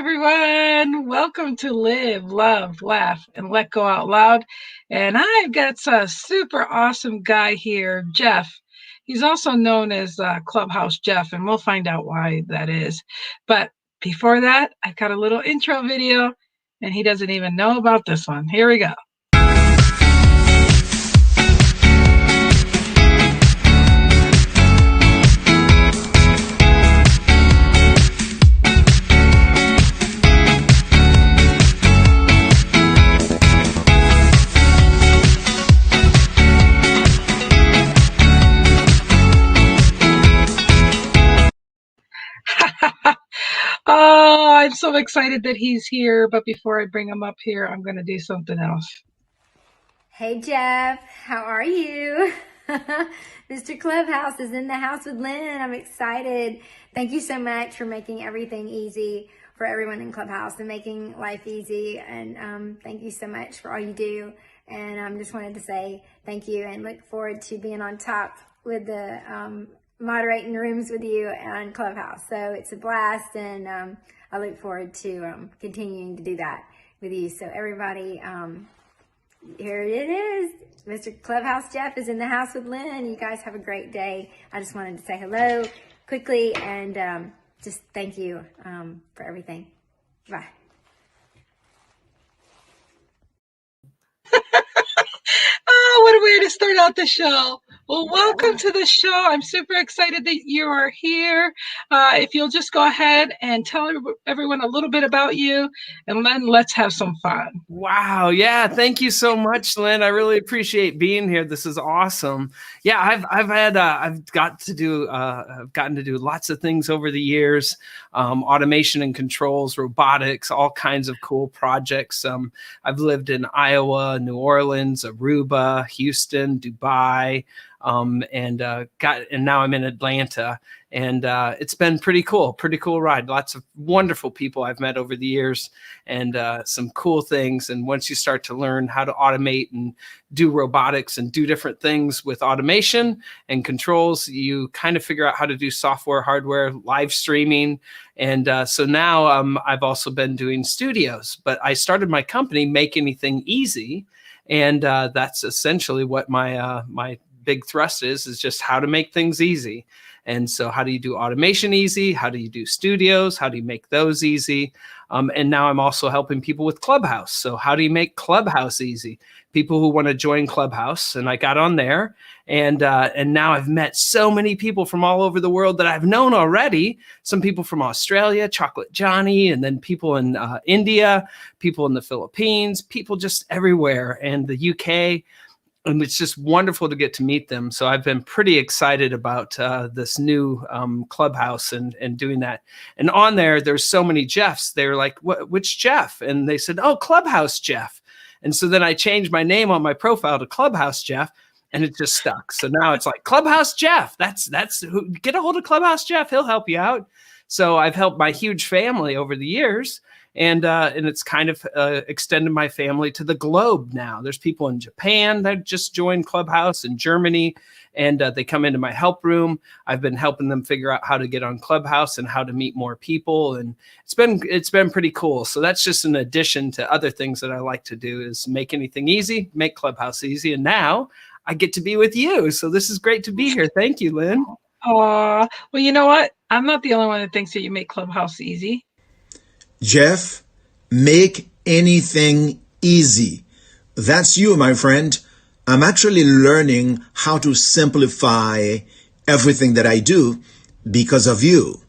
everyone. Welcome to Live, Love, Laugh, and Let Go Out Loud. And I've got a super awesome guy here, Jeff. He's also known as Clubhouse Jeff, and we'll find out why that is. But before that, I've got a little intro video, and he doesn't even know about this one. Here we go. Oh, I'm so excited that he's here. But before I bring him up here, I'm going to do something else. Hey, Jeff. How are you? Mr. Clubhouse is in the house with Lynn. I'm excited. Thank you so much for making everything easy for everyone in Clubhouse and making life easy. And thank you so much for all you do. And I just wanted to say thank you and look forward to being on top with the moderating rooms with you on Clubhouse. So it's a blast, and I look forward to continuing to do that with you. So everybody, here it is. Mr. Clubhouse Jeff is in the house with Lynn. You guys have a great day. I just wanted to say hello quickly and just thank you for everything. Bye. Oh, what a way to start out the show. Well, welcome to the show. I'm super excited that you are here. If you'll just go ahead and tell everyone a little bit about you, and then let's have some fun. Wow. Yeah. Thank you so much, Lynn. I really appreciate being here. This is awesome. Yeah. I've gotten to do lots of things over the years, automation and controls, robotics, all kinds of cool projects. I've lived in Iowa, New Orleans, Aruba, Houston, Dubai, and now I'm in Atlanta, and it's been pretty cool ride. Lots of wonderful people I've met over the years, and some cool things. And once you start to learn how to automate and do robotics and do different things with automation and controls, you kind of figure out how to do software, hardware, live streaming. And so now I've also been doing studios, but I started my company, Make Anything Easy. And that's essentially what my big thrust is just how to make things easy. And so how do you do automation easy? How do you do studios? How do you make those easy? And now I'm also helping people with Clubhouse. So how do you make Clubhouse easy? People who want to join Clubhouse, and I got on there, and now I've met so many people from all over the world that I've known already. Some people from Australia, Chocolate Johnny, and then people in India, people in the Philippines, people just everywhere, and the UK. And it's just wonderful to get to meet them. So I've been pretty excited about this new Clubhouse and doing that. And on there's so many Jeffs. They're like, which Jeff? And they said, oh, Clubhouse Jeff. And so then I changed my name on my profile to Clubhouse Jeff, and it just stuck. So now it's like Clubhouse Jeff. That's who, get a hold of Clubhouse Jeff. He'll help you out. So I've helped my huge family over the years. And it's kind of extended my family to the globe now. There's people in Japan that just joined Clubhouse, in Germany, and they come into my help room. I've been helping them figure out how to get on Clubhouse and how to meet more people, and it's been pretty cool. So that's just an addition to other things that I like to do, is make anything easy, make Clubhouse easy, and now I get to be with you. So this is great to be here. Thank you, Lynn. Well, you know what? I'm not the only one that thinks that you make Clubhouse easy. Jeff, make anything easy. That's you, my friend. I'm actually learning how to simplify everything that I do because of you.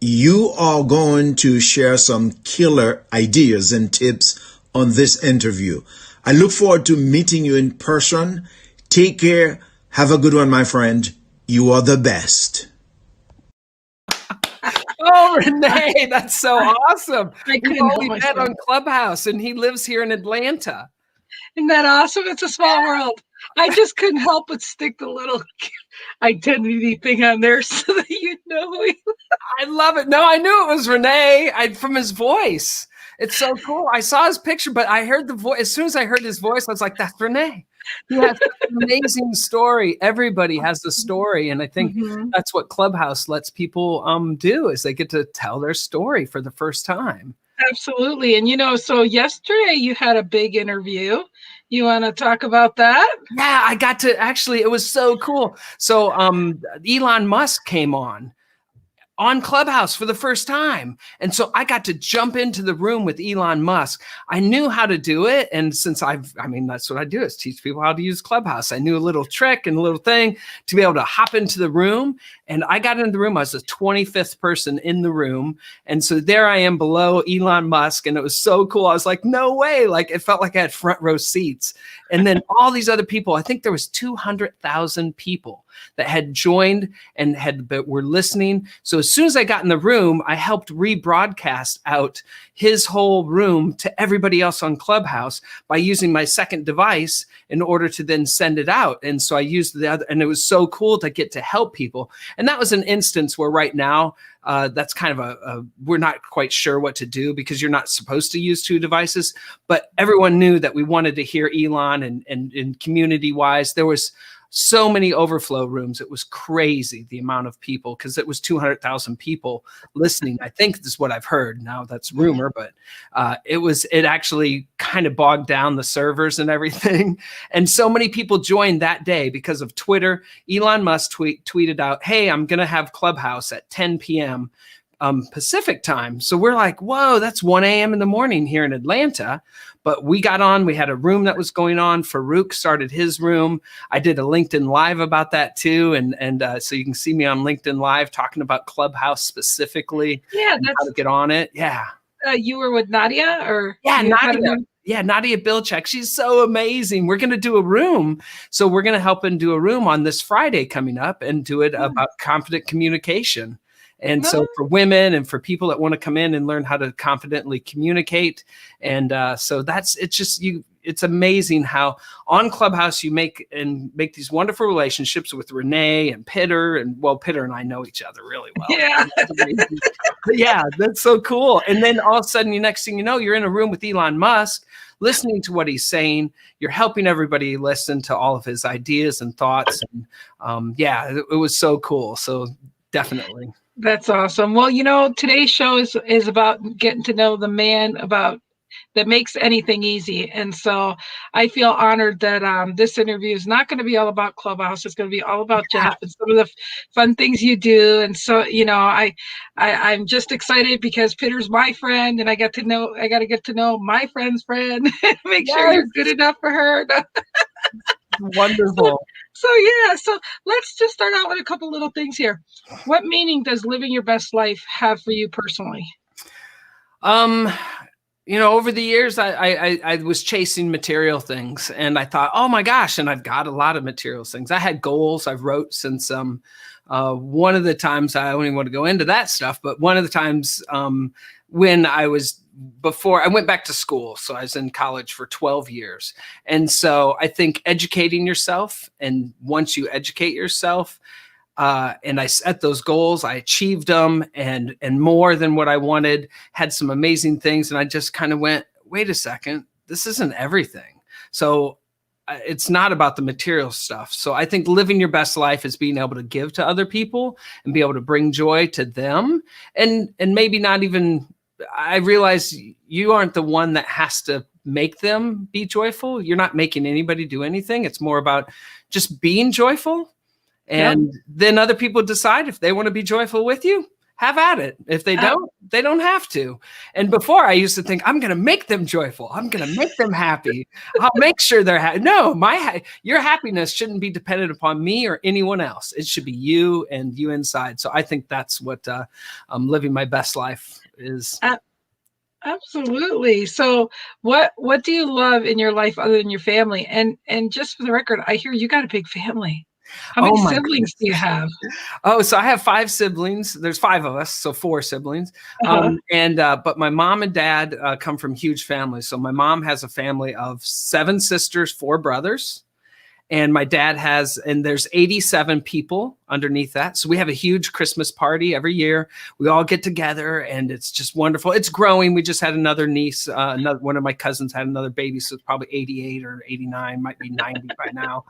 You are going to share some killer ideas and tips on this interview. I look forward to meeting you in person. Take care. Have a good one, my friend. You are the best. Oh, Renee, that's so awesome. We've only met on Clubhouse, and he lives here in Atlanta. Isn't that awesome? It's a small world. I just couldn't help but stick the little identity thing on there so that you know who he was. I love it. No, I knew it was Renee from his voice. It's so cool. I saw his picture, but I heard the voice. As soon as I heard his voice, I was like, that's Renee. He has an amazing story. Everybody has a story. And I think that's what Clubhouse lets people do, is they get to tell their story for the first time. Absolutely. And, so yesterday you had a big interview. You want to talk about that? Yeah, I got to actually, it was so cool. So Elon Musk came on Clubhouse for the first time. And so I got to jump into the room with Elon Musk. I knew how to do it. And since that's what I do, is teach people how to use Clubhouse. I knew a little trick and a little thing to be able to hop into the room. And I got into the room. I was the 25th person in the room. And so there I am below Elon Musk. And it was so cool. I was like, no way. Like, it felt like I had front row seats. And then all these other people, I think there was 200,000 people that had joined and were listening. So as soon as I got in the room, I helped rebroadcast out his whole room to everybody else on Clubhouse by using my second device in order to then send it out. And so I used the other, and it was so cool to get to help people. And that was an instance where right now, that's kind of we're not quite sure what to do because you're not supposed to use two devices, but everyone knew that we wanted to hear Elon and community wise, there was so many overflow rooms. It was crazy, the amount of people, because it was 200,000 people listening. I think this is what I've heard. Now that's rumor, but it actually kind of bogged down the servers and everything. And so many people joined that day because of Twitter. Elon Musk tweeted out, hey, I'm going to have Clubhouse at 10 p.m. Pacific time. So we're like, whoa, that's 1 a.m. in the morning here in Atlanta. But we got on, we had a room that was going on. Farouk started his room. I did a LinkedIn Live about that too. And so you can see me on LinkedIn Live talking about Clubhouse specifically. Yeah, and how to get on it. Yeah. You were with Nadia or? Yeah, Nadia. Yeah, Nadia Bilchek. She's so amazing. We're going to do a room. So we're going to help and do a room on this Friday coming up and do it about confident communication. And so for women and for people that want to come in and learn how to confidently communicate. And so it's amazing how on Clubhouse you make these wonderful relationships with Renee and Pitter. And Pitter and I know each other really well. Yeah. Yeah, that's so cool. And then all of a sudden, next thing you know, you're in a room with Elon Musk, listening to what he's saying. You're helping everybody listen to all of his ideas and thoughts. And it was so cool. So definitely. That's awesome. Well, today's show is about getting to know the man that makes anything easy. And so I feel honored that this interview is not going to be all about Clubhouse. It's going to be all about Jeff and some of the fun things you do. And so, I'm just excited because Pitter's my friend and I got to get to know my friend's friend and make sure you're good enough for her. Wonderful. So let's just start out with a couple little things here. What meaning does living your best life have for you personally? Over the years, I was chasing material things and I thought, oh my gosh, and I've got a lot of material things. I had goals I've wrote since one of the times, I don't even want to go into that stuff, but one of the times when before I went back to school. So I was in college for 12 years. And so I think educating yourself, and once you educate yourself, and I set those goals, I achieved them and more than what I wanted, had some amazing things. And I just kind of went, wait a second, this isn't everything. So it's not about the material stuff. So I think living your best life is being able to give to other people and be able to bring joy to them. And maybe not even, I realize you aren't the one that has to make them be joyful. You're not making anybody do anything. It's more about just being joyful. And then other people decide if they want to be joyful with you, have at it. If they don't, they don't have to. And before I used to think, I'm going to make them joyful. I'm going to make them happy. I'll make sure they're happy. No, your happiness shouldn't be dependent upon me or anyone else. It should be you and you inside. So I think that's what living my best life is. Absolutely. So what do you love in your life other than your family? And just for the record, I hear you got a big family. How many siblings do you have? So I have 5 siblings. There's 5 of us, so 4 siblings. But my mom and dad come from huge families. So my mom has a family of 7 sisters, 4 brothers. And my dad and there's 87 people underneath that. So we have a huge Christmas party every year. We all get together and it's just wonderful. It's growing. We just had another niece, one of my cousins had another baby. So it's probably 88 or 89, might be 90 by now.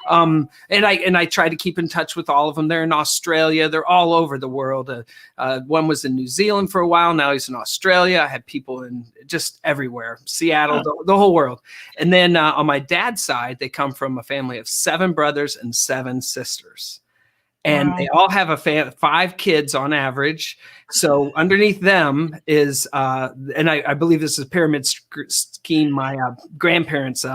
And I try to keep in touch with all of them. They're in Australia. They're all over the world. One was in New Zealand for a while. Now he's in Australia. I had people in just everywhere, Seattle, the whole world. And then on my dad's side, they come from a family of 7 brothers and 7 sisters. And they all have 5 kids on average. So underneath them is, and I believe this is a pyramid scheme my grandparents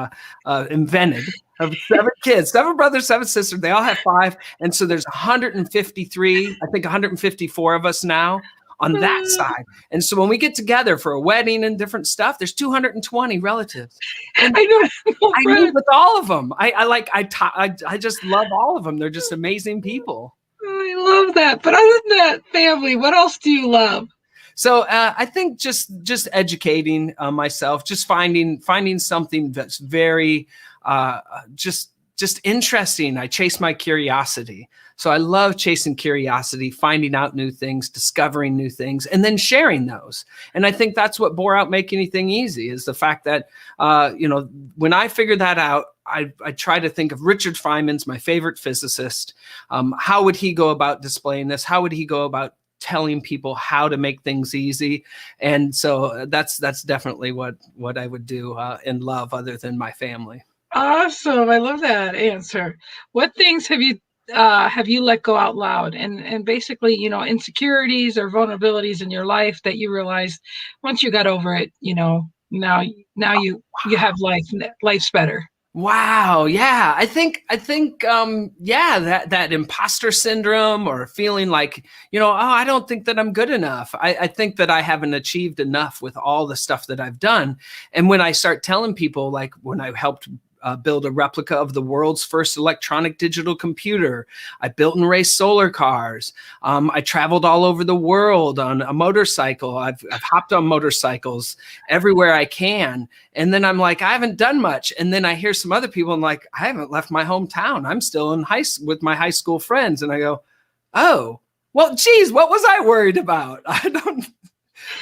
invented, of 7 kids, 7 brothers, 7 sisters. They all have 5. And so there's 153, I think 154 of us now on that side. And so when we get together for a wedding and different stuff, there's 220 relatives. And I meet with all of them. I just love all of them. They're just amazing people. I love that. But other than that family, what else do you love? So I think just educating myself, just finding something that's very just interesting. I chase my curiosity. So I love chasing curiosity, finding out new things, discovering new things, and then sharing those. And I think that's what bore out Make Anything Easy, is the fact that, when I figured that out, I try to think of Richard Feynman's my favorite physicist. How would he go about displaying this? How would he go about telling people how to make things easy? And so that's definitely what I would do in love, other than my family. Awesome. I love that answer. What things have you let go out loud, and basically, insecurities or vulnerabilities in your life that you realized once you got over it, now you have life's better? Wow. Yeah. I think, that imposter syndrome, or feeling like, I don't think that I'm good enough. I think that I haven't achieved enough with all the stuff that I've done. And when I start telling people, like when I helped build a replica of the world's first electronic digital computer, I built and raced solar cars. I traveled all over the world on a motorcycle. I've hopped on motorcycles everywhere I can. And then I'm like, I haven't done much. And then I hear some other people, and like, I haven't left my hometown. I'm still in with my high school friends. And I go, oh, well, geez, what was I worried about? I don't,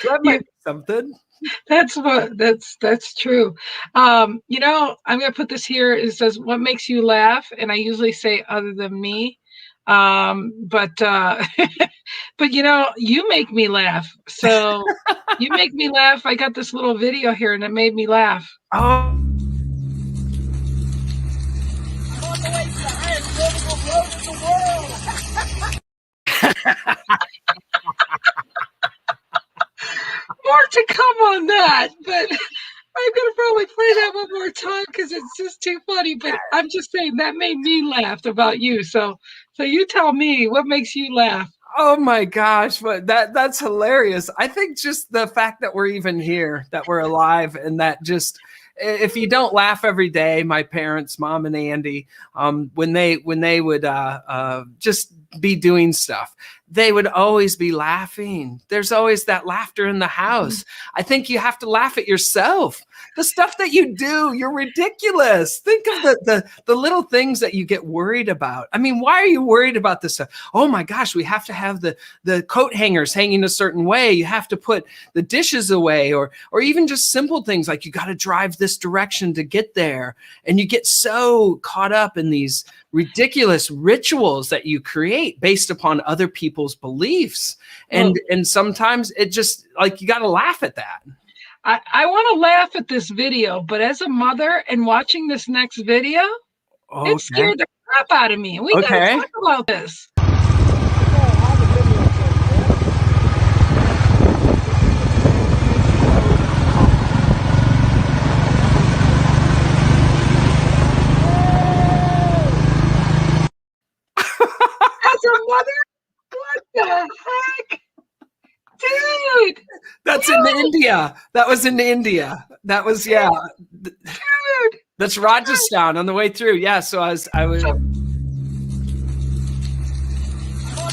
that might be something. That's true. I'm going to put this here. It says, what makes you laugh? And I usually say, other than me. But you make me laugh. So you make me laugh. I got this little video here and it made me laugh. Oh. I'm on the way to the highest vertical road in the world. More to come on that, but I'm gonna probably play that one more time because it's just too funny. But I'm just saying that made me laugh about you. So you tell me, what makes you laugh? Oh my gosh, but that's hilarious. I think just the fact that we're even here, that we're alive, and that just, if you don't laugh every day, my parents, Mom and Andy, when they would just be doing stuff, they would always be laughing. There's always that laughter in the house. I think you have to laugh at yourself. The stuff that you do, you're ridiculous. Think of the little things that you get worried about. I mean, why are you worried about this stuff? Oh my gosh, we have to have the coat hangers hanging a certain way. You have to put the dishes away, or even just simple things like you got to drive this direction to get there. And you get so caught up in these ridiculous rituals that you create based upon other people's beliefs. And sometimes it just, like, you got to laugh at that. I want to laugh at this video, but as a mother and watching this next video, it scared the crap out of me. And we got to talk about this. As a mother, what the heck? Dude, that's in India. That was in India. That was, yeah. Dude, that's Rajasthan on the way through. Yeah. So I was. I'm on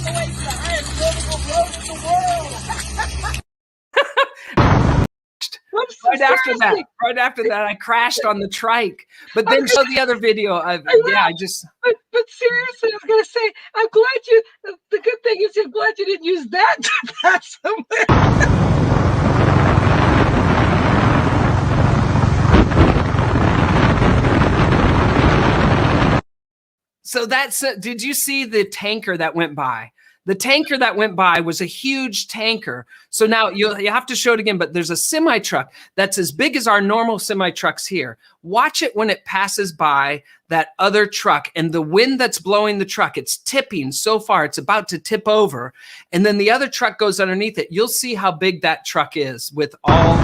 the way to the highest vertical road in the world. What's right after that, I crashed on the trike. But then show the other video. But seriously, I was gonna say, I'm glad you. The good thing is, I'm glad you didn't use that to pass somewhere. So did you see the tanker that went by? The tanker that went by was a huge tanker. So now you have to show it again, but there's a semi truck that's as big as our normal semi trucks here. Watch it when it passes by that other truck, and the wind that's blowing the truck, it's tipping so far, it's about to tip over. And then the other truck goes underneath it. You'll see how big that truck is with all...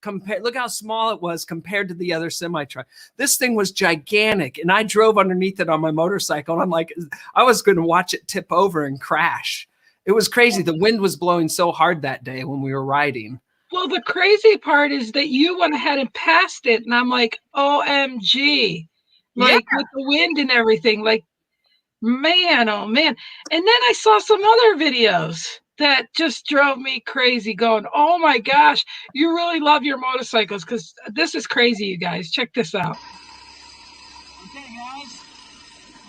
Look how small it was compared to the other semi truck. This thing was gigantic, and I drove underneath it on my motorcycle. And I'm like, I was going to watch it tip over and crash. It was crazy. The wind was blowing so hard that day when we were riding. Well, the crazy part is that you went ahead and passed it, and I'm like, OMG, like with the wind and everything, like, man, oh man. And then I saw some other videos that just drove me crazy, going, oh my gosh, you really love your motorcycles, because this is crazy, you guys. Check this out. Okay, guys,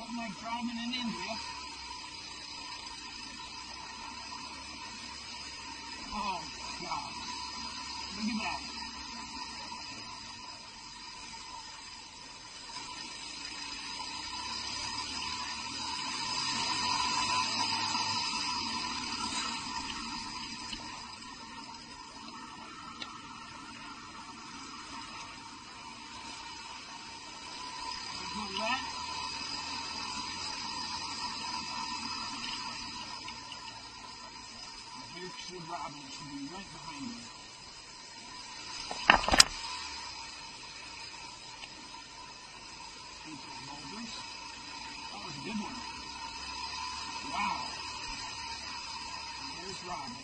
I'm like driving in India. Oh, God. Look at that. Robin should be right behind you. That was a good one. Wow. There's Robin.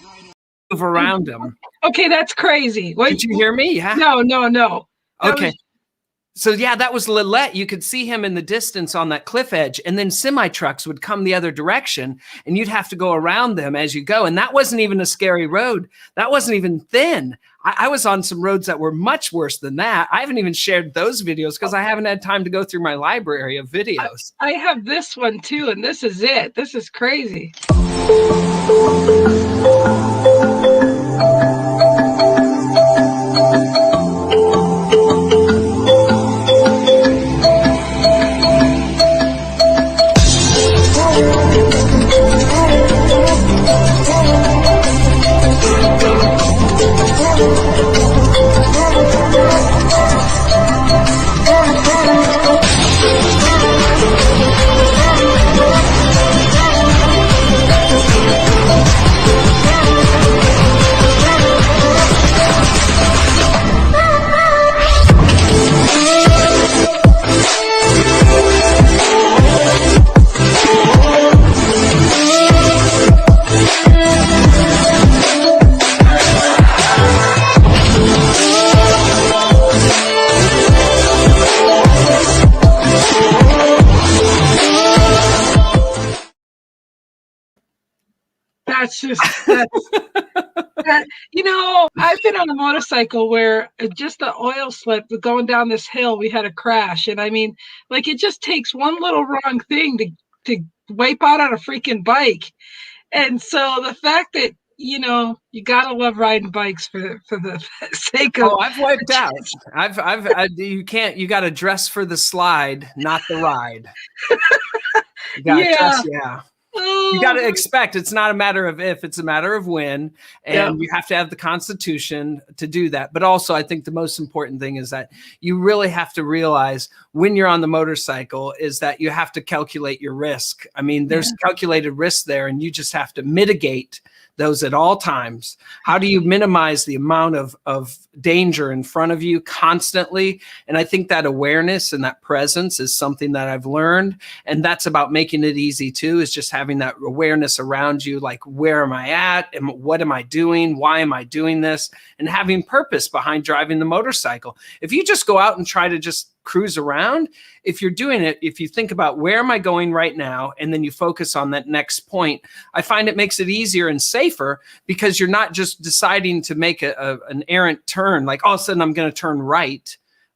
Right move around them. Okay, that's crazy. What, did you hear me? Yeah. No. Okay. So yeah, that was Lillette. You could see him in the distance on that cliff edge, and then semi trucks would come the other direction, and you'd have to go around them as you go. And that wasn't even a scary road. That wasn't even thin. I was on some roads that were much worse than that. I haven't even shared those videos because I haven't had time to go through my library of videos. I have this one too, and this is it. This is crazy. You know, I've been on a motorcycle where just the oil slip going down this hill, we had a crash. And I mean, like, it just takes one little wrong thing to wipe out on a freaking bike. And so the fact that, you know, you gotta love riding bikes for the sake of. Oh, I've wiped out. You gotta dress for the slide, not the ride. Yeah. You got to expect it's not a matter of if, it's a matter of when, and you have to have the constitution to do that. But also, I think the most important thing is that you really have to realize when you're on the motorcycle is that you have to calculate your risk. I mean, there's calculated risk there, and you just have to mitigate those at all times. How do you minimize the amount of danger in front of you constantly? And I think that awareness and that presence is something that I've learned. And that's about making it easy too, is just having that awareness around you. Like, where am I at? And what am I doing? Why am I doing this? And having purpose behind driving the motorcycle. If you just go out and try to just cruise around. If you're doing it, if you think about where am I going right now, and then you focus on that next point, I find it makes it easier and safer because you're not just deciding to make an errant turn, like all of a sudden I'm going to turn right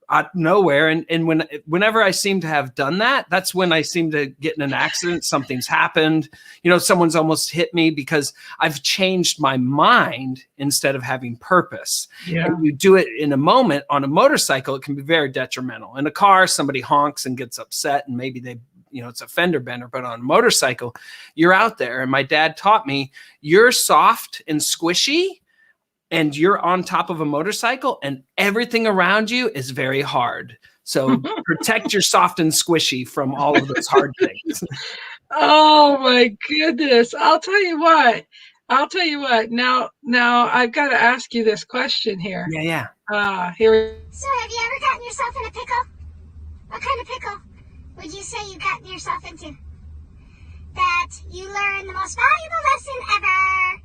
out of nowhere. And whenever I seem to have done that, that's when I seem to get in an accident. Something's happened. Someone's almost hit me because I've changed my mind instead of having purpose. Yeah. And you do it in a moment. On a motorcycle, it can be very detrimental. In a car, somebody honks and gets upset, and maybe they, it's a fender bender. But on a motorcycle, you're out there. And my dad taught me, you're soft and squishy, and you're on top of a motorcycle, and everything around you is very hard. So protect your soft and squishy from all of those hard things. Oh my goodness. I'll tell you what. Now I've got to ask you this question here. Yeah. Here. So have you ever gotten yourself in a pickle? What kind of pickle would you say you gotten yourself into? That you learned the most valuable lesson ever.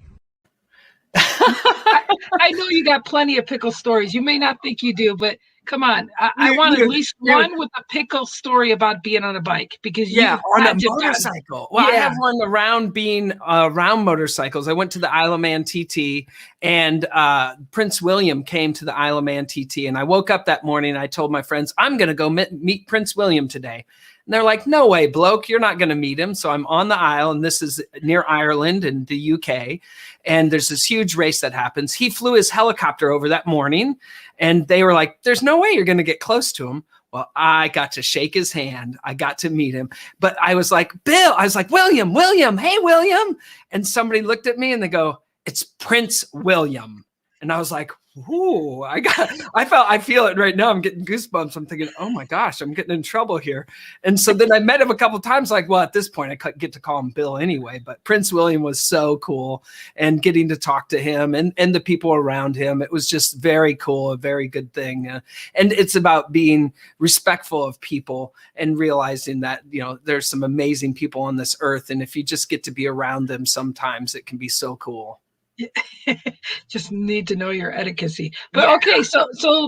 I know you got plenty of pickle stories. You may not think you do, but come on. I want at least one with a pickle story about being on a bike, because on a motorcycle. Well, I have one around being around motorcycles. I went to the Isle of Man TT, and Prince William came to the Isle of Man TT, and I woke up that morning and I told my friends, I'm going to go meet Prince William today. And they're like, no way, bloke, you're not going to meet him. So I'm on the Isle, and this is near Ireland and the UK. And there's this huge race that happens. He flew his helicopter over that morning, and they were like, there's no way you're going to get close to him. Well, I got to shake his hand. I got to meet him. But I was like, William, hey, William. And somebody looked at me and they go, it's Prince William. And I was like, ooh, I feel it right now. I'm getting goosebumps. I'm thinking, oh my gosh, I'm getting in trouble here. And so then I met him a couple of times, like, well, at this point I get to call him Bill anyway, but Prince William was so cool, and getting to talk to him and the people around him, it was just very cool, a very good thing. And it's about being respectful of people and realizing that, there's some amazing people on this earth. And if you just get to be around them, sometimes it can be so cool. Just need to know your etiquette. But okay,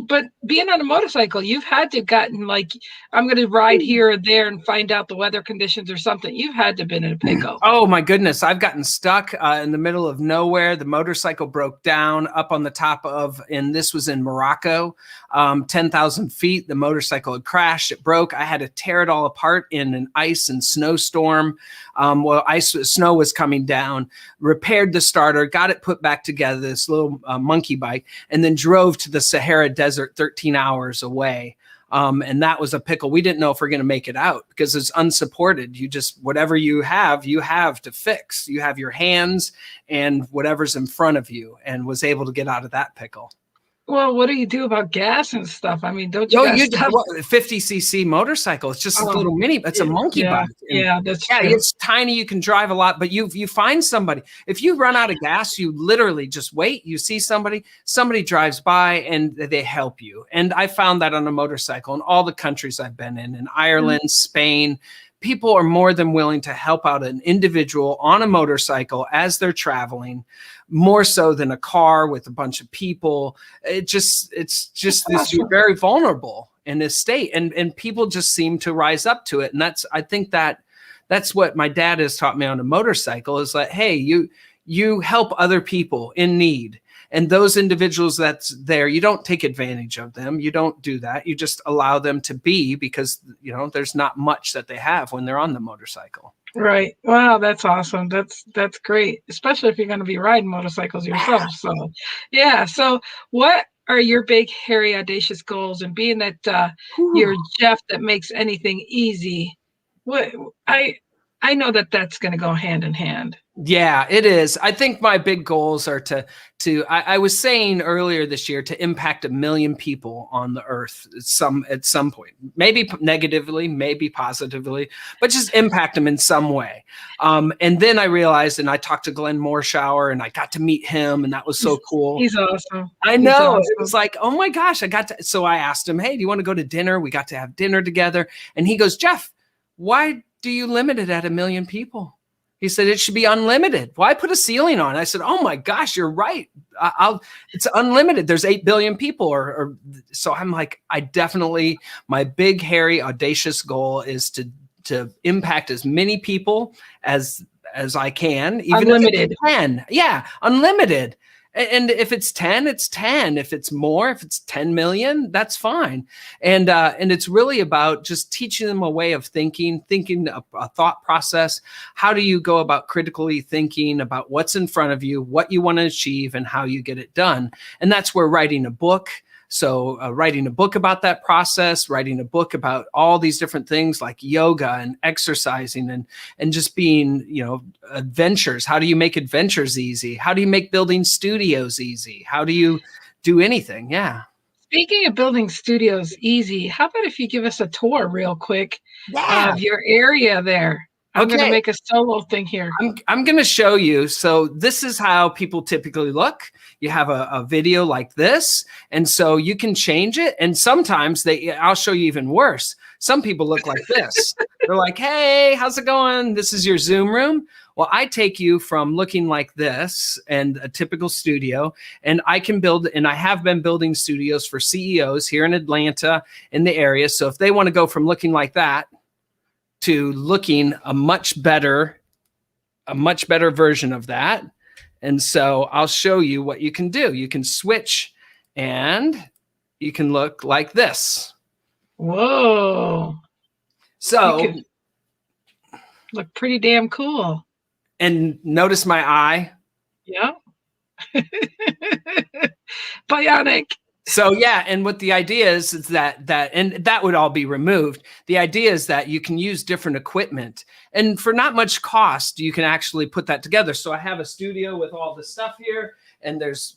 but being on a motorcycle, you've had to gotten like, I'm going to ride here or there and find out the weather conditions or something. You've had to been in a pickle. Oh my goodness. I've gotten stuck in the middle of nowhere. The motorcycle broke down up on the top of, and this was in Morocco, 10,000 feet. The motorcycle had crashed. It broke. I had to tear it all apart in an ice and snowstorm. Snow was coming down, repaired the starter, got it put back together, this little monkey bike, and then drove to the Sahara Desert 13 hours away. And that was a pickle. We didn't know if we're going to make it out because it's unsupported. You just, whatever you have to fix. You have your hands and whatever's in front of you, and was able to get out of that pickle. Well, what do you do about gas and stuff? I mean, don't you? 50cc motorcycle. It's just a little mini. It's a monkey bike. And that's true. It's tiny. You can drive a lot, but you find somebody. If you run out of gas, you literally just wait. You see somebody drives by and they help you. And I found that on a motorcycle in all the countries I've been in Ireland, Spain. People are more than willing to help out an individual on a motorcycle as they're traveling, more so than a car with a bunch of people. It's just this, you're very vulnerable in this state, and people just seem to rise up to it. And I think that's what my dad has taught me on a motorcycle, is like, hey, you help other people in need. And those individuals that's there, you don't take advantage of them. You don't do that. You just allow them to be, because, there's not much that they have when they're on the motorcycle. Right. Wow, that's awesome. That's great, especially if you're going to be riding motorcycles yourself. So, yeah. So what are your big, hairy, audacious goals? And being that you're Jeff that makes anything easy, I know that's going to go hand in hand. Yeah, it is. I think my big goals are I was saying earlier this year, to impact 1 million people on the earth at some point, maybe negatively, maybe positively, but just impact them in some way. And then I realized, and I talked to Glenn Morshower, and I got to meet him, and that was so cool. He's awesome. I know. Awesome. It was like, oh my gosh, so I asked him, hey, do you want to go to dinner? We got to have dinner together. And he goes, Jeff, why do you limit it at 1 million people? He said, it should be unlimited. Why put a ceiling on? I said, oh my gosh, you're right. it's unlimited. There's 8 billion people or so I'm like, my big, hairy, audacious goal is to impact as many people as I can, even Unlimited. if it's 10. Yeah, unlimited. And if it's 10, it's 10. If it's more, if it's 10 million, that's fine. And it's really about just teaching them a way of thinking a thought process. How do you go about critically thinking about what's in front of you, what you want to achieve, and how you get it done? And that's where writing a book. So writing a book about that process, writing a book about all these different things like yoga and exercising and just being, adventures. How do you make adventures easy? How do you make building studios easy? How do you do anything? Yeah. Speaking of building studios easy, how about if you give us a tour real quick of your area there? I'm going to make a solo thing here. I'm going to show you. So this is how people typically look. You have a video like this, and so you can change it. And sometimes I'll show you even worse. Some people look like this. They're like, hey, how's it going? This is your Zoom room. Well, I take you from looking like this and a typical studio, and I can build, and I have been building studios for CEOs here in Atlanta in the area. So if they want to go from looking like that to looking a much better version of that. And so I'll show you what you can do. You can switch and you can look like this. Whoa. So look pretty damn cool. And notice my eye. Yeah. Bionic. So yeah, and what the idea is that and that would all be removed. The idea is that you can use different equipment, and for not much cost, you can actually put that together. So I have a studio with all the stuff here, and there's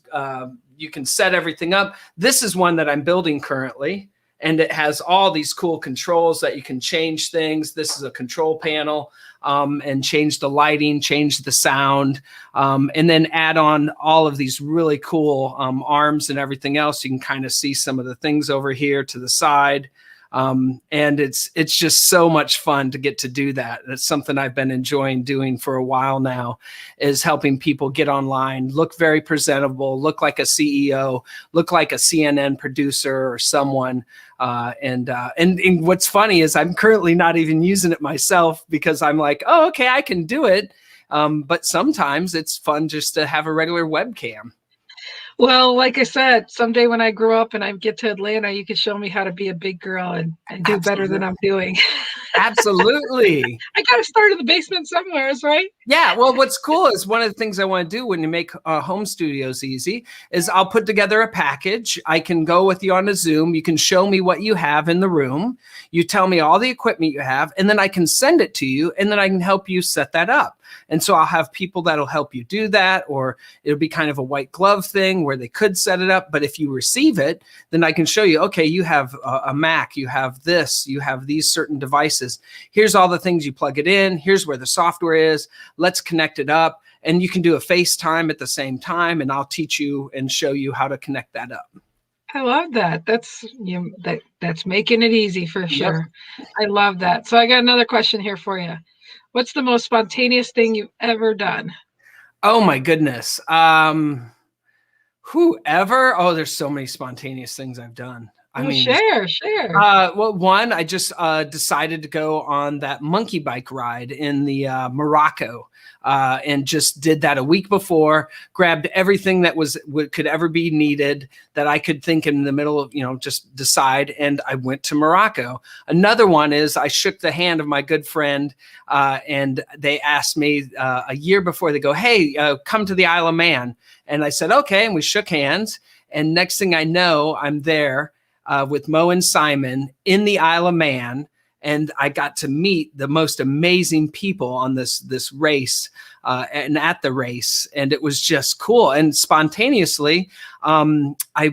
you can set everything up. This is one that I'm building currently, and it has all these cool controls that you can change things. This is a control panel. And change the lighting, change the sound, and then add on all of these really cool arms and everything else. You can kind of see some of the things over here to the side. And it's just so much fun to get to do that. It's something I've been enjoying doing for a while now, is helping people get online, look very presentable, look like a CEO, look like a CNN producer or someone. And what's funny is I'm currently not even using it myself because I'm like, oh, okay, I can do it. But sometimes it's fun just to have a regular webcam. Well, like I said, someday when I grow up and I get to Atlanta, you can show me how to be a big girl and do better than I'm doing. Absolutely. I got to start in the basement somewhere, right? Yeah. Well, what's cool is one of the things I want to do when you make home studios easy is I'll put together a package. I can go with you on a Zoom. You can show me what you have in the room. You tell me all the equipment you have, and then I can send it to you, and then I can help you set that up. And so I'll have people that'll help you do that, or it'll be kind of a white glove thing where they could set it up. But if you receive it, then I can show you, okay, you have a Mac, you have this, you have these certain devices. Here's all the things you plug it in. Here's where the software is. Let's connect it up. And you can do a FaceTime at the same time, and I'll teach you and show you how to connect that up. I love that. That's that's making it easy for sure. Yep. I love that. So I got another question here for you. What's the most spontaneous thing you've ever done? Oh my goodness. Whoever. Oh, there's so many spontaneous things I've done. Share. Well, one, I just decided to go on that monkey bike ride in the Morocco, and just did that a week before. Grabbed everything that could ever be needed that I could think in the middle of, just decide, and I went to Morocco. Another one is I shook the hand of my good friend, and they asked me a year before. They go, "Hey, come to the Isle of Man," and I said, "Okay," and we shook hands. And next thing I know, I'm there. With Mo and Simon in the Isle of Man, and I got to meet the most amazing people on this race and at the race, and it was just cool. And spontaneously, I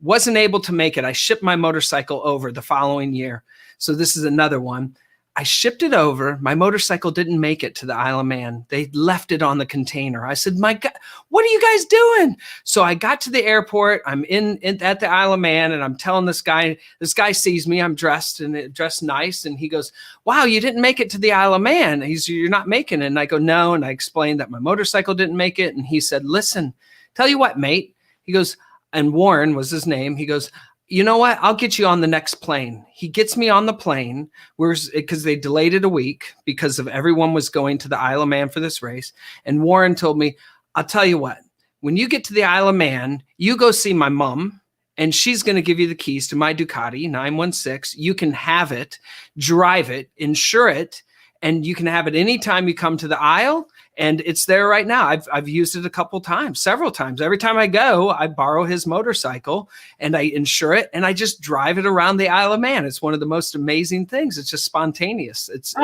wasn't able to make it. I shipped my motorcycle over the following year, so this is another one. I shipped it over. My motorcycle didn't make it to the Isle of Man. They left it on the container. I said, "My God, what are you guys doing?" So I got to the airport. I'm at the Isle of Man, and I'm telling this guy. This guy sees me. I'm dressed nice, and he goes, "Wow, you didn't make it to the Isle of Man." You're not making it. And I go, "No." And I explained that my motorcycle didn't make it. And he said, "Listen, tell you what, mate. He goes, and Warren was his name. He goes, you know what? I'll get you on the next plane. He gets me on the plane because they delayed it a week because of everyone was going to the Isle of Man for this race. And Warren told me, I'll tell you what, when you get to the Isle of Man, you go see my mom and she's going to give you the keys to my Ducati 916. You can have it, drive it, insure it, and you can have it anytime you come to the Isle. And it's there right now. I've used it a couple times, several times. Every time I go, I borrow his motorcycle and I insure it and I just drive it around the Isle of Man. It's one of the most amazing things. It's just spontaneous. It's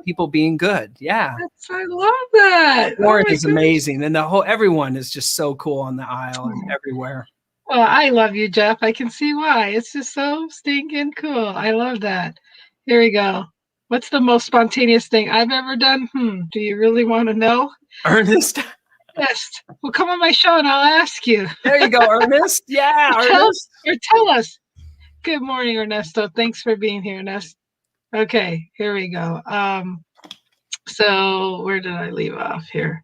people being good. Yeah. I love that. Warren is amazing. And everyone is just so cool on the Isle and everywhere. Well, I love you, Jeff. I can see why. It's just so stinking cool. I love that. Here we go. What's the most spontaneous thing I've ever done? Do you really want to know? Ernest. Ernest. Well, come on my show and I'll ask you. There you go, Ernest. Yeah, Ernest. Tell us. Good morning, Ernesto. Thanks for being here, Ernest. Okay, here we go. So where did I leave off here?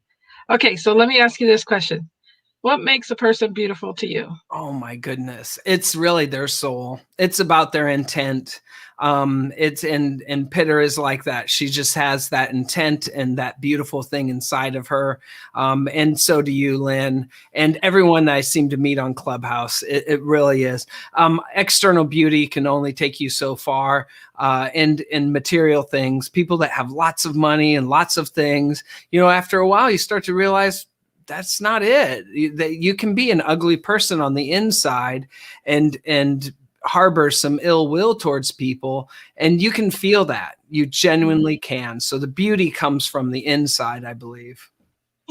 Okay, so let me ask you this question. What makes a person beautiful to you? Oh my goodness. It's really their soul. It's about their intent. It's and Pitter is like that. She just has that intent and that beautiful thing inside of her. And so do you, Lynn, and everyone that I seem to meet on Clubhouse. It really is. External beauty can only take you so far. And material things, people that have lots of money and lots of things, after a while you start to realize that's not it. That you can be an ugly person on the inside and harbor some ill will towards people, and you can feel that. You genuinely can. So the beauty comes from the inside, I believe.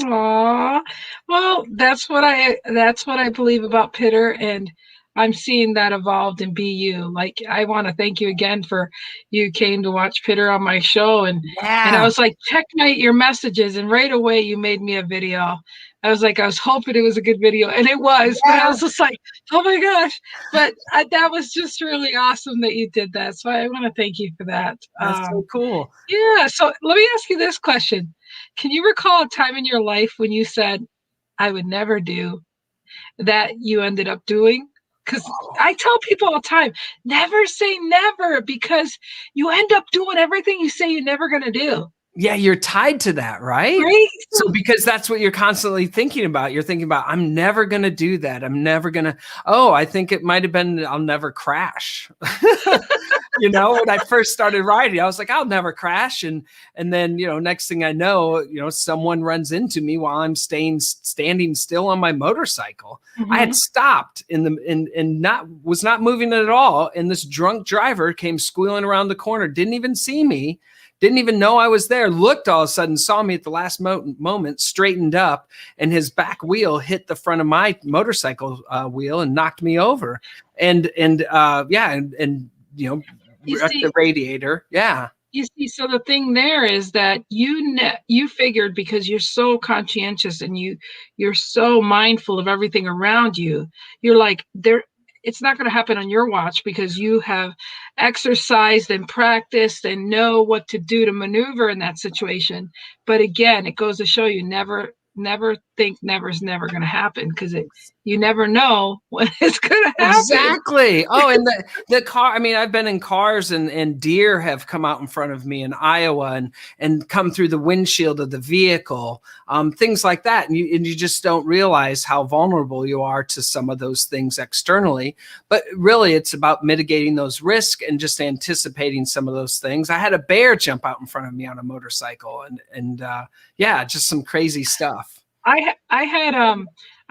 Aw, well, that's what I believe about Pitter, and I'm seeing that evolved in BU. Like, I want to thank you again for you came to watch Pitter on my show, and I was like, check your messages, and right away you made me a video. I was hoping it was a good video, and it was, but I was just like, oh my gosh. But that was just really awesome that you did that. So I want to thank you for that. That's so cool. Yeah. So let me ask you this question. Can you recall a time in your life when you said, I would never do that you ended up doing? Because I tell people all the time, never say never, because you end up doing everything you say you're never going to do. Yeah, you're tied to that, right? So because that's what you're constantly thinking about. You're thinking about, I'm never going to do that. I'm never going to, I think it might have been, I'll never crash. When I first started riding, I was like, I'll never crash. And then, next thing I know, someone runs into me while I'm standing still on my motorcycle. Mm-hmm. I had stopped was not moving at all. And this drunk driver came squealing around the corner, didn't even see me. Didn't even know I was there, looked all of a sudden, saw me at the last moment, straightened up, and his back wheel hit the front of my motorcycle wheel and knocked me over. And wrecked the radiator. Yeah. You see, so the thing there is that you figured, because you're so conscientious and you're so mindful of everything around you, you're like, it's not going to happen on your watch, because you have exercised and practiced and know what to do to maneuver in that situation. But again, it goes to show you never think never's never going to happen, because you never know when it's going to happen. Exactly. Oh, and the car, I mean, I've been in cars and deer have come out in front of me in Iowa and come through the windshield of the vehicle, things like that. And you just don't realize how vulnerable you are to some of those things externally. But really, it's about mitigating those risks and just anticipating some of those things. I had a bear jump out in front of me on a motorcycle and just some crazy stuff. I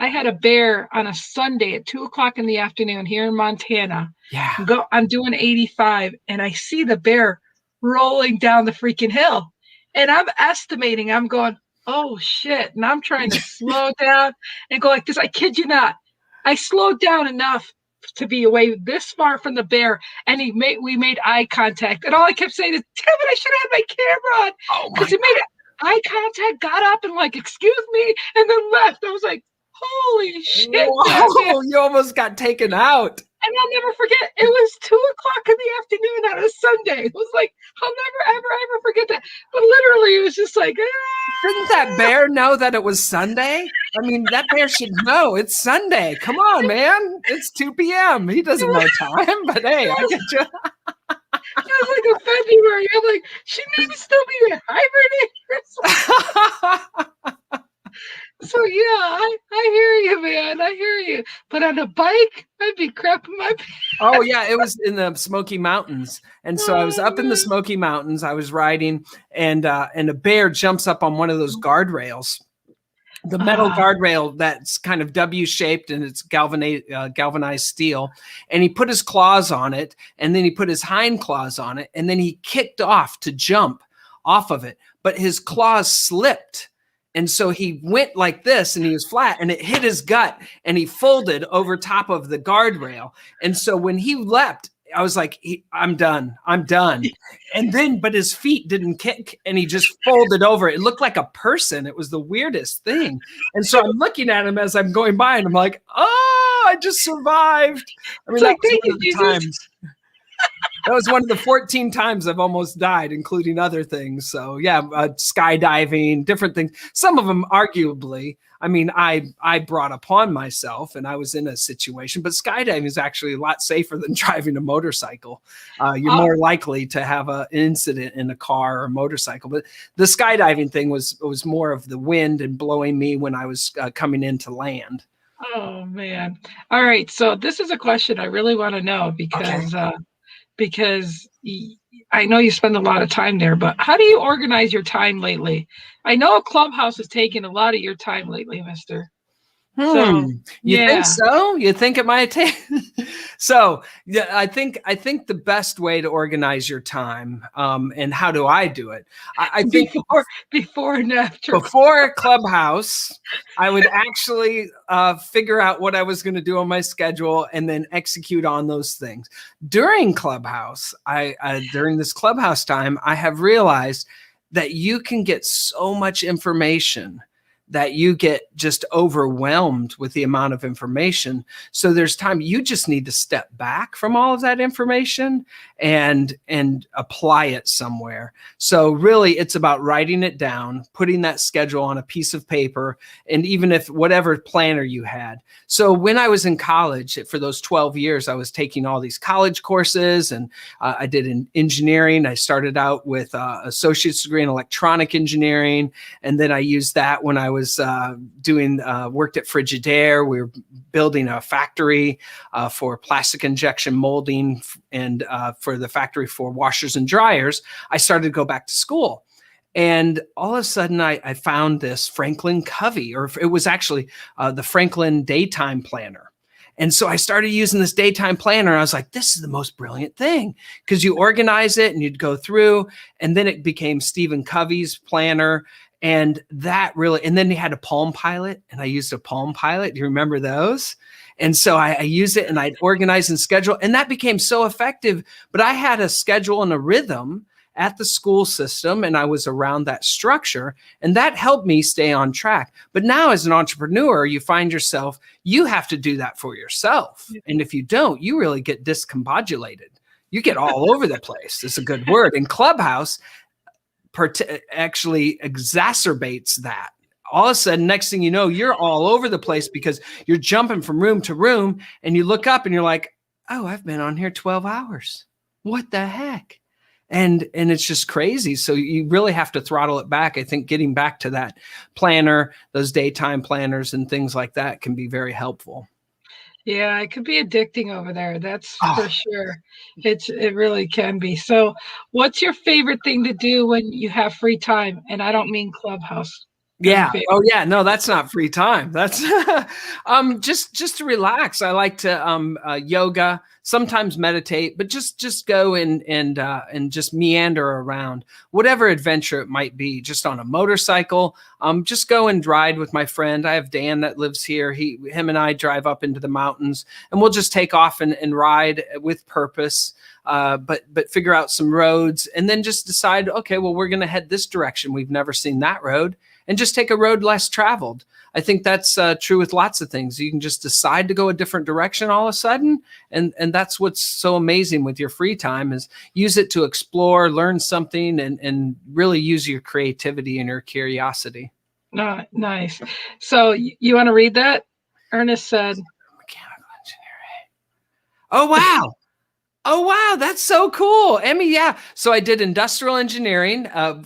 had a bear on a Sunday at 2:00 in the afternoon here in Montana. Yeah. I'm doing 85, and I see the bear rolling down the freaking hill, and I'm estimating. I'm going, oh shit, and I'm trying to slow down and go like this. I kid you not. I slowed down enough to be away this far from the bear, and we made eye contact, and all I kept saying is, damn it, I should have had my camera on, because he made eye contact, got up and like, excuse me, and then left. I was like, holy shit. Whoa, you almost got taken out. And I'll never forget, it was 2:00 in the afternoon on a Sunday. It was like, I'll never, ever, ever forget that. But literally, it was just like, Didn't that bear know that it was Sunday? I mean, that bear should know it's Sunday. Come on, man. It's 2 p.m. He doesn't know time, but hey, I get you. it was like a February. I'm like, she maybe still be hibernating. So yeah, I hear you, man. I hear you. But on a bike, I'd be crapping my pants. Oh yeah, it was in the Smoky Mountains, and so I was up in the Smoky Mountains. I was riding, and a bear jumps up on one of those guardrails, the metal guardrail that's kind of W-shaped and it's galvanized steel. And he put his claws on it, and then he put his hind claws on it, and then he kicked off to jump off of it, but his claws slipped. And so he went like this and he was flat and it hit his gut and he folded over top of the guardrail. And so when he leapt, I was like, I'm done. I'm done. And then, but his feet didn't kick and he just folded over. It looked like a person. It was the weirdest thing. And so I'm looking at him as I'm going by and I'm like, oh, I just survived. I mean, that was one of the times. That was one of the 14 times I've almost died, including other things. So yeah, skydiving, different things. Some of them arguably, I mean, I brought upon myself and I was in a situation, but skydiving is actually a lot safer than driving a motorcycle. You're more likely to have an incident in a car or a motorcycle. But the skydiving thing was more of the wind and blowing me when I was coming into land. Oh man. All right. So this is a question I really want to know because I know you spend a lot of time there, but how do you organize your time lately? I know Clubhouse has taken a lot of your time lately, mister. So, you think so? You think it might take? So yeah, I think the best way to organize your time, and how do I do it? I think before and after. Before Clubhouse, I would actually figure out what I was going to do on my schedule and then execute on those things. During Clubhouse, during this Clubhouse time, I have realized that you can get so much information that you get just overwhelmed with the amount of information. So there's time you just need to step back from all of that information and apply it somewhere. So really it's about writing it down, putting that schedule on a piece of paper, and even if whatever planner you had. So when I was in college, for those 12 years, I was taking all these college courses, and I did in engineering. I started out with associate's degree in electronic engineering, and then I used that when I was worked at Frigidaire. We were building a factory for plastic injection molding and for the factory for washers and dryers. I started to go back to school. And all of a sudden I found this Franklin Covey, or it was actually the Franklin Daytime Planner. And so I started using this daytime planner. I was like, this is the most brilliant thing, because you organize it and you'd go through, and then it became Stephen Covey's planner. And that really, and then he had a Palm Pilot, and I used a Palm Pilot. Do you remember those? And so I used it and I'd organize and schedule, and that became so effective. But I had a schedule and a rhythm at the school system, and I was around that structure, and that helped me stay on track. But now as an entrepreneur, you find yourself, you have to do that for yourself. And if you don't, you really get discombobulated. You get all over the place. It's a good word. And Clubhouse actually exacerbates that. All of a sudden, next thing you know, you're all over the place because you're jumping from room to room, and you look up and you're like, oh, I've been on here 12 hours. What the heck? And it's just crazy. So you really have to throttle it back. I think getting back to that planner, those daytime planners and things like that can be very helpful. Yeah, it could be addicting over there. That's for sure. It really can be. So what's your favorite thing to do when you have free time? And I don't mean Clubhouse. Yeah. Oh yeah. No, that's not free time. That's just to relax. I like to yoga, sometimes meditate, but just go and just meander around, whatever adventure it might be, just on a motorcycle. Just go and ride with my friend. I have Dan that lives here. Him and I drive up into the mountains, and we'll just take off and ride with purpose. But figure out some roads, and then just decide, okay, well, we're going to head this direction. We've never seen that road. and just take a road less traveled. I think that's true with lots of things. You can just decide to go a different direction all of a sudden. And that's what's so amazing with your free time, is use it to explore, learn something, and really use your creativity and your curiosity. Nice. So you want to read that? Ernest said, mechanical engineering. Oh, wow. Oh, wow. That's so cool. Emmy, yeah. So I did industrial engineering.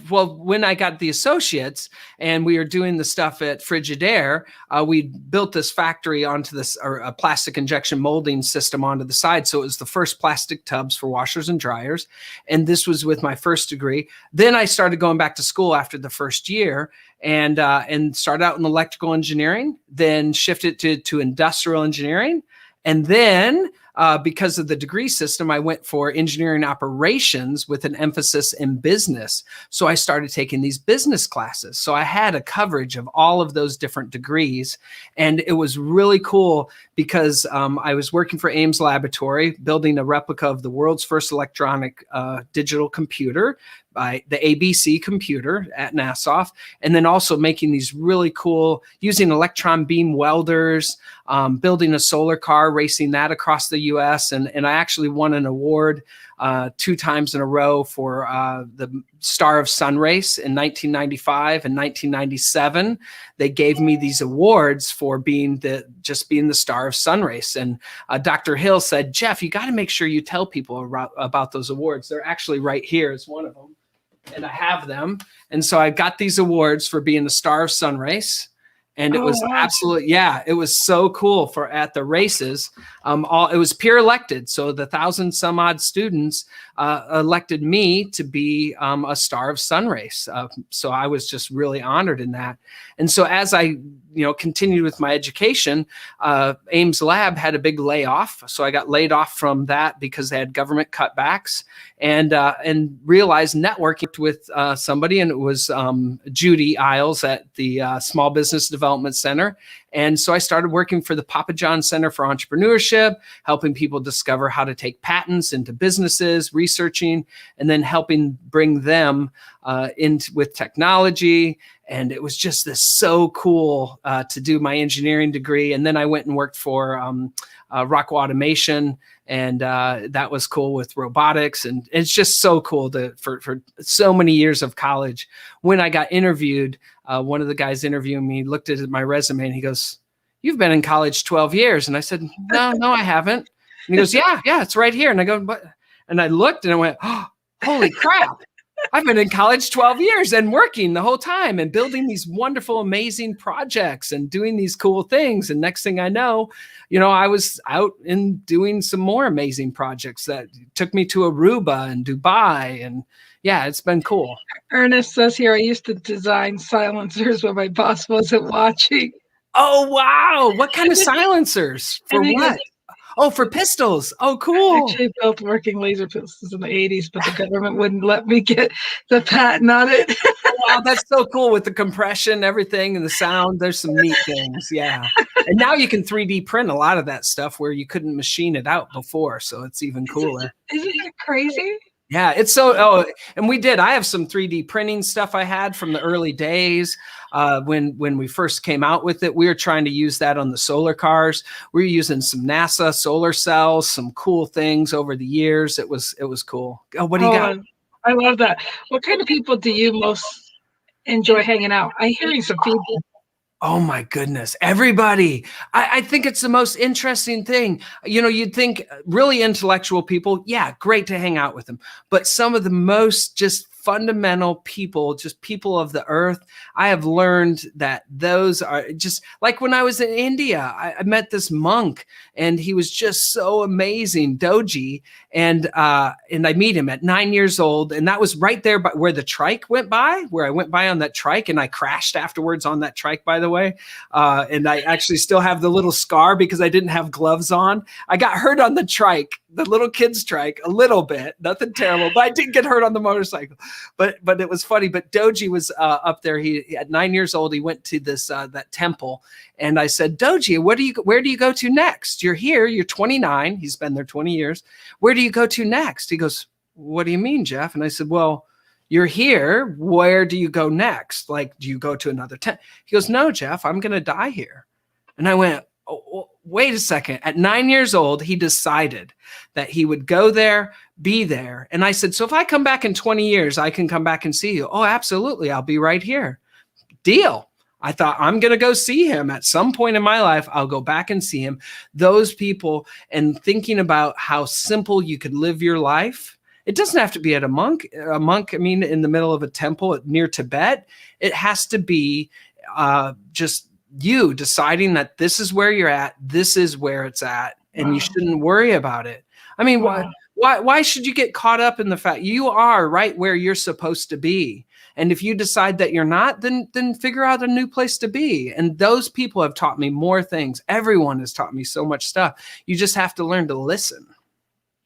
When I got the associates and we were doing the stuff at Frigidaire, we built this factory onto this, or a plastic injection molding system onto the side. So it was the first plastic tubs for washers and dryers. And this was with my first degree. Then I started going back to school after the first year and started out in electrical engineering, then shifted to industrial engineering. And then because of the degree system, I went for engineering operations with an emphasis in business. So I started taking these business classes. So I had a coverage of all of those different degrees. And it was really cool because I was working for Ames Laboratory, building a replica of the world's first electronic digital computer by the ABC computer at Nassau, and then also making these really cool, using electron beam welders, building a solar car, racing that across the US. And I actually won an award 2 times in a row for the Star of Sun race in 1995 and 1997. They gave me these awards for being the Star of Sun race. And Dr. Hill said, Jeff, you got to make sure you tell people about those awards. They're actually right here is one of them. And I have them. And so I got these awards for being the Star of Sun race. And it was absolutely, it was so cool at the races. It was peer elected. So the 1,000 some odd students elected me to be a Star of Sun race. So I was just really honored in that. And so as I, continued with my education, Ames Lab had a big layoff. So I got laid off from that because they had government cutbacks, and realized networking with somebody, and it was Judy Isles at the Small Business Development Center. And so I started working for the Papa John Center for Entrepreneurship, helping people discover how to take patents into businesses, researching, and then helping bring them with technology. And it was just so cool to do my engineering degree. And then I went and worked for Rockwell Automation, and that was cool with robotics. And it's just so cool for so many years of college. When I got interviewed, one of the guys interviewing me looked at my resume and he goes, "You've been in college 12 years. And I said, no, I haven't. And he goes, yeah, it's right here. And I go, what? And I looked and I went, oh, holy crap. I've been in college 12 years and working the whole time and building these wonderful, amazing projects and doing these cool things. And next thing I know, I was out and doing some more amazing projects that took me to Aruba and Dubai. And yeah, it's been cool. Ernest says here, I used to design silencers when my boss wasn't watching. Oh, wow. What kind of silencers? For what? Oh, for pistols. Oh, cool. I actually built working laser pistols in the 80s, but the government wouldn't let me get the patent on it. Wow, that's so cool with the compression, everything, and the sound. There's some neat things. Yeah. And now you can 3D print a lot of that stuff where you couldn't machine it out before. So it's even cooler. Isn't it crazy? Yeah, it's and we did. I have some 3D printing stuff I had from the early days when we first came out with it. We were trying to use that on the solar cars. We were using some NASA solar cells, some cool things over the years. It was cool. Oh, what do you got? I love that. What kind of people do you most enjoy hanging out? I'm hearing some people. Oh my goodness, everybody. I think it's the most interesting thing. You'd think really intellectual people, yeah, great to hang out with them. But some of the most just fundamental people, just people of the earth, I have learned that those are just like when I was in India, I met this monk and he was just so amazing, Doji. And I meet him at 9 years old. And that was right there by where the trike went by, where I went by on that trike, and I crashed afterwards on that trike, by the way. And I actually still have the little scar because I didn't have gloves on. I got hurt on the trike, the little kid's trike, a little bit, nothing terrible, but I did get hurt on the motorcycle. But it was funny. But Doji was up there. He at 9 years old, he went to this that temple, and I said, Doji, where do you go to next? You're here. You're 29. He's been there 20 years. Where do you go to next? He goes, what do you mean, Jeff? And I said, well, you're here. Where do you go next? Like, do you go to another tent? He goes, no, Jeff, I'm going to die here. And I went, oh, wait a second. At 9 years old, he decided that he would go there, be there. And I said, so if I come back in 20 years, I can come back and see you. Oh, absolutely. I'll be right here. Deal. I thought, I'm going to go see him at some point in my life. I'll go back and see him. Those people, and thinking about how simple you could live your life. It doesn't have to be at a monk, I mean, in the middle of a temple near Tibet. It has to be just you deciding that this is where you're at. This is where it's at. And you shouldn't worry about it. I mean, why should you get caught up in the fact you are right where you're supposed to be? And if you decide that you're not, then figure out a new place to be. And those people have taught me more things. Everyone has taught me so much stuff. You just have to learn to listen.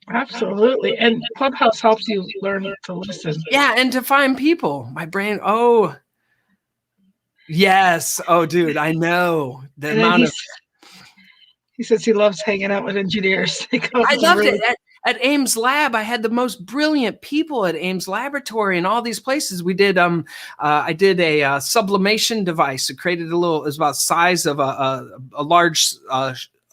Absolutely. And Clubhouse helps you learn to listen. Yeah, and to find people. My brain, oh, yes. Oh, dude, I know. The amount of... He says he loves hanging out with engineers. I loved it. At Ames Lab, I had the most brilliant people at Ames Laboratory and all these places. We did, I did a sublimation device. It created a little, it was about the size of a large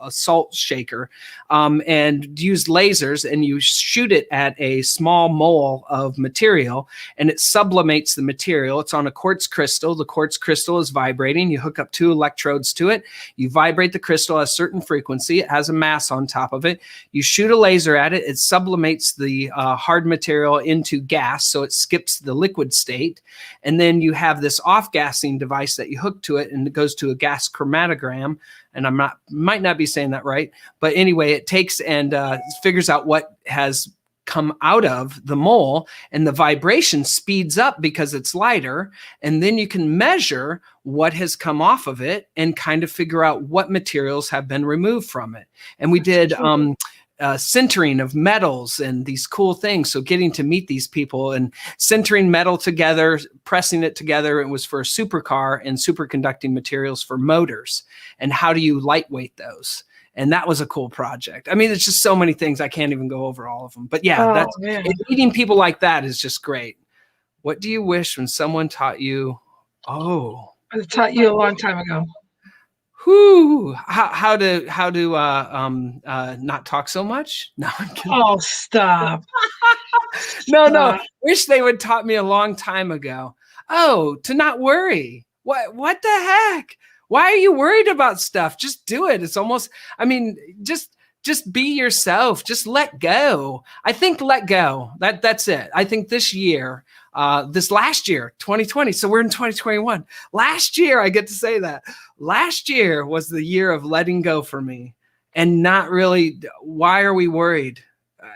a salt shaker, and used lasers, and you shoot it at a small mole of material, and it sublimates the material. It's on a quartz crystal. The quartz crystal is vibrating. You hook up 2 electrodes to it. You vibrate the crystal at a certain frequency. It has a mass on top of it. You shoot a laser at it. It sublimates the hard material into gas, so it skips the liquid state. And then you have this off-gassing device that you hook to it, and it goes to a gas chromatogram. And might not be saying that right, but anyway, it takes and figures out what has come out of the mole, and the vibration speeds up because it's lighter. And then you can measure what has come off of it and kind of figure out what materials have been removed from it. And we did sintering of metals and these cool things. So getting to meet these people and sintering metal together, pressing it together. It was for a supercar, and superconducting materials for motors. And how do you lightweight those? And that was a cool project. I mean, it's just so many things. I can't even go over all of them. But yeah, meeting people like that is just great. What do you wish when someone taught you? Oh, I taught you a long time ago. Whoo! How to not talk so much? No, I'm kidding. Oh, stop. No. Wish they would taught me a long time ago. Oh, to not worry. What the heck? Why are you worried about stuff? Just do it. It's almost, I mean, just be yourself. Just let go. I think let go. That's it. I think this year, this last year, 2020. So we're in 2021. Last year, I get to say that. Last year was the year of letting go for me, and not really. Why are we worried?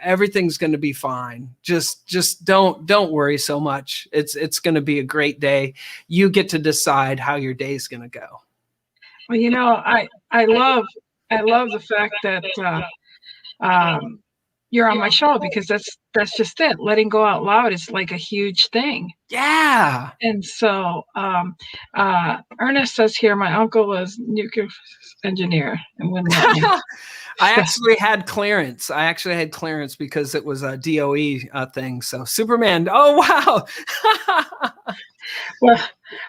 Everything's going to be fine. Just don't worry so much. It's going to be a great day. You get to decide how your day is going to go. Well, you know, I love the fact that you're on my show, because that's just it. Letting go out loud is like a huge thing. Yeah. And so Ernest says here, my uncle was nuclear engineer and wouldn't let me. I actually had clearance. Because it was a DOE thing. So Superman. Oh, wow. Well,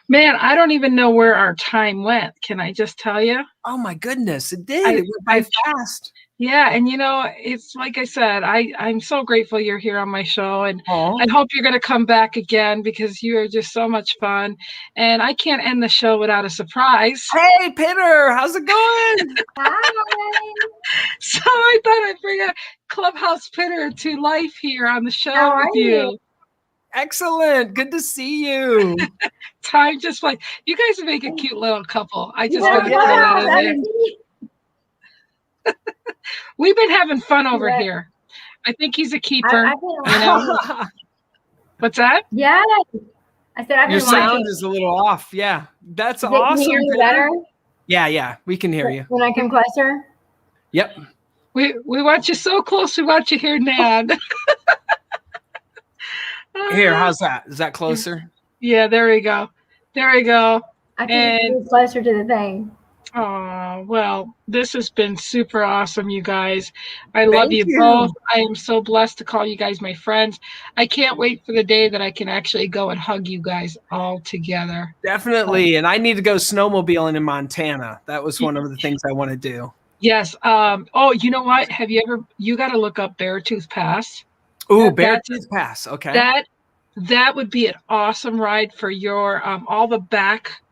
man, I don't even know where our time went. Can I just tell you? Oh my goodness, it did. It went by fast. Yeah, and you know, it's like I said, I'm so grateful you're here on my show, and I hope you're going to come back again, because you are just so much fun. And I can't end the show without a surprise. Hey, Peter, how's it going? Hi. So I thought I'd bring a Clubhouse Peter to life here on the show How with are you. Excellent. Good to see you. Time just like you guys make a cute little couple. I just Yeah, want to throw that in there. We've been having fun over here. I think he's a keeper. You know? What's that? Yeah. I said I've Your been sound watching. is a little off. Yeah. That's Can awesome. you hear me better? Yeah. We can hear you. When I come closer? Yep. We want you so close. We want you here now. Here, how's that? Is that closer? Yeah, there we go. I think it's closer to the thing. Oh, well, this has been super awesome, you guys. I love Thank you you. both. I am so blessed to call you guys my friends. I can't wait for the day that I can actually go and hug you guys all together. Definitely. And I need to go snowmobiling in Montana. That was one of the things I want to do. Yes. Oh, you know what? Have you ever, you got to look up Beartooth Pass. Ooh, That's Beartooth Pass. Okay. that would be an awesome ride for your all the back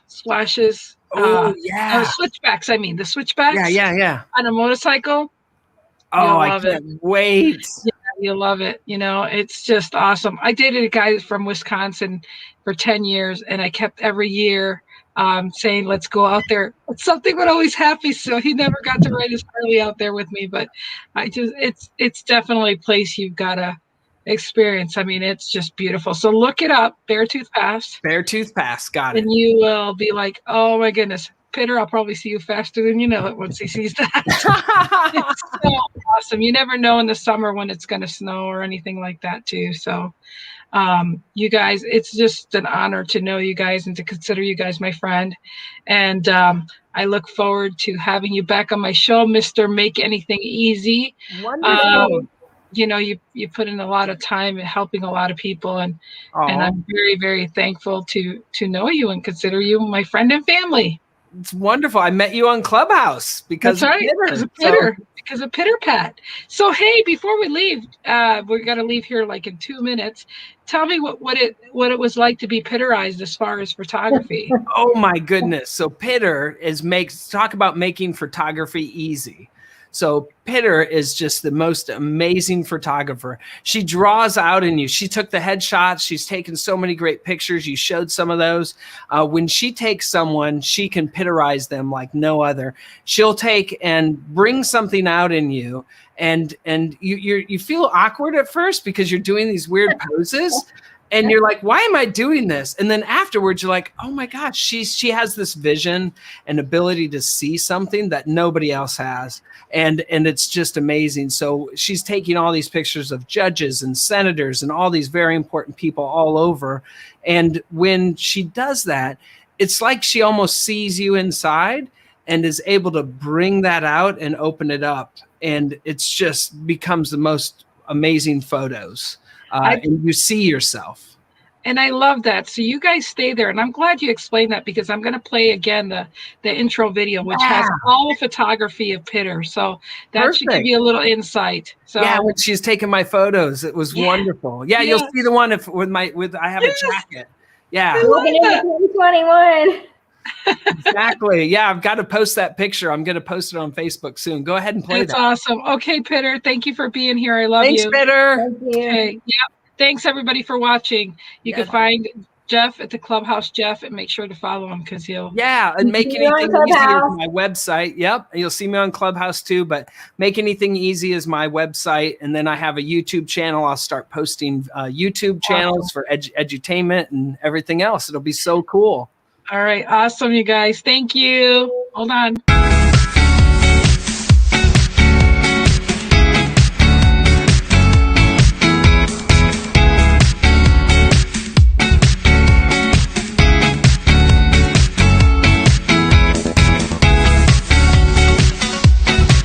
splashes, Oh, or yeah. switchbacks, I mean, the Yeah, switchbacks yeah, yeah. on a motorcycle. Oh, You'll I love it. can't wait. Yeah, you'll love it. You know, it's just awesome. I dated a guy from Wisconsin for 10 years, and I kept every year saying, let's go out there. But something would always happen, so he never got to ride his Harley out there with me. But it's definitely a place you've got to experience. I mean, it's just beautiful. So look it up, Beartooth Pass, Beartooth Pass. Got it. and you will be like, oh my goodness, Pitter, I'll probably see you faster than you know it once he sees that. It's so awesome. You never know in the summer when it's going to snow or anything like that too. So you guys, it's just an honor to know you guys and to consider you guys my friend. And I look forward to having you back on my show, Mr. Make Anything Easy. Wonderful. You know, you put in a lot of time in helping a lot of people, and I'm very, very thankful to know you and consider you my friend and family. It's wonderful. I met you on Clubhouse because That's right. Because of Pitter Pat. So hey, before we leave, we're gonna leave here like in 2 minutes. Tell me what it was like to be Pitterized as far as photography. Oh my goodness. So Pitter talk about making photography easy. So Pitter is just the most amazing photographer. She draws out in you. She took the headshots. She's taken so many great pictures. You showed some of those. When she takes someone, she can Pitterize them like no other. She'll take and bring something out in you, and you feel awkward at first because you're doing these weird poses. And you're like, why am I doing this? And then afterwards, you're like, oh my gosh, she has this vision and ability to see something that nobody else has. And it's just amazing. So she's taking all these pictures of judges and senators and all these very important people all over. And when she does that, it's like she almost sees you inside and is able to bring that out and open it up. And it's just becomes the most amazing photos. And you see yourself. And I love that. So you guys stay there. And I'm glad you explained that, because I'm going to play again the intro video, which has all the photography of Pitter. So that should give you a little insight. So yeah, when she's taking my photos, it was wonderful. Yeah, you'll see the one with I have a jacket. Yeah. Looking into 2021. Exactly. Yeah, I've got to post that picture. I'm going to post it on Facebook soon. Go ahead and play that. That's awesome. Okay, Pitter, thank you for being here. I love you. Thanks, Pitter. Thank you. Okay. Yep. Thanks everybody for watching. You can find Jeff at the Clubhouse Jeff, and make sure to follow him because he'll and Make Anything Easy is my website. Yep. You'll see me on Clubhouse too, but Make Anything Easy is my website. And then I have a YouTube channel. I'll start posting YouTube channels for edutainment and everything else. It'll be so cool. All right. Awesome, you guys. Thank you. Hold on.